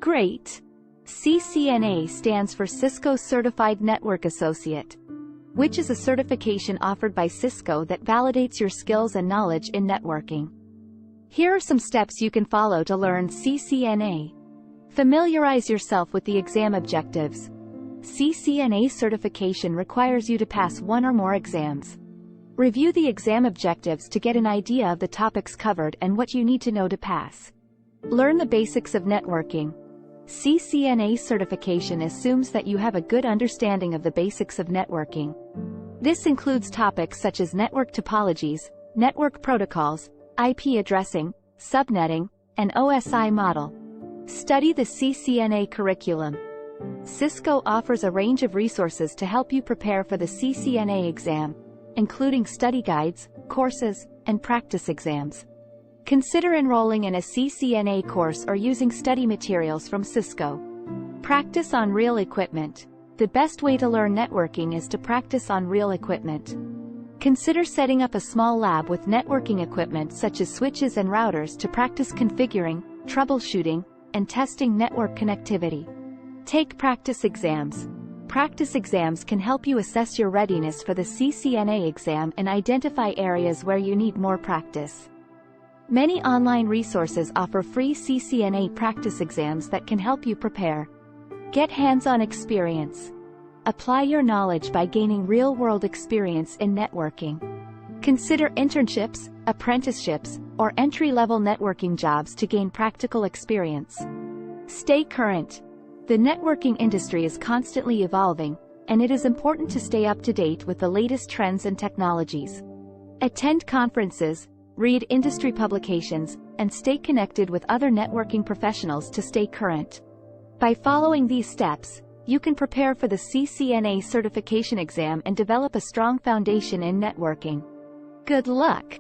Great! CCNA stands for Cisco Certified Network Associate, which is a certification offered by Cisco that validates your skills and knowledge in networking. Here are some steps you can follow to learn CCNA. Familiarize yourself with the exam objectives. CCNA certification requires you to pass one or more exams. Review the exam objectives to get an idea of the topics covered and what you need to know to pass. Learn the basics of networking. CCNA certification assumes that you have a good understanding of the basics of networking. This includes topics such as network topologies, network protocols, IP addressing, subnetting, and OSI model. Study the CCNA curriculum. Cisco offers a range of resources to help you prepare for the CCNA exam, including study guides, courses, and practice exams. Consider enrolling in a CCNA course or using study materials from Cisco. Practice on real equipment. The best way to learn networking is to practice on real equipment. Consider setting up a small lab with networking equipment such as switches and routers to practice configuring, troubleshooting, and testing network connectivity. Take practice exams. Practice exams can help you assess your readiness for the CCNA exam and identify areas where you need more practice. Many online resources offer free CCNA practice exams that can help you prepare. Get hands-on experience. Apply your knowledge by gaining real-world experience in networking. Consider internships, apprenticeships, or entry-level networking jobs to gain practical experience. Stay current. The networking industry is constantly evolving, and it is important to stay up to date with the latest trends and technologies. Attend conferences, read industry publications, and stay connected with other networking professionals to stay current. By following these steps, you can prepare for the CCNA certification exam and develop a strong foundation in networking. Good luck!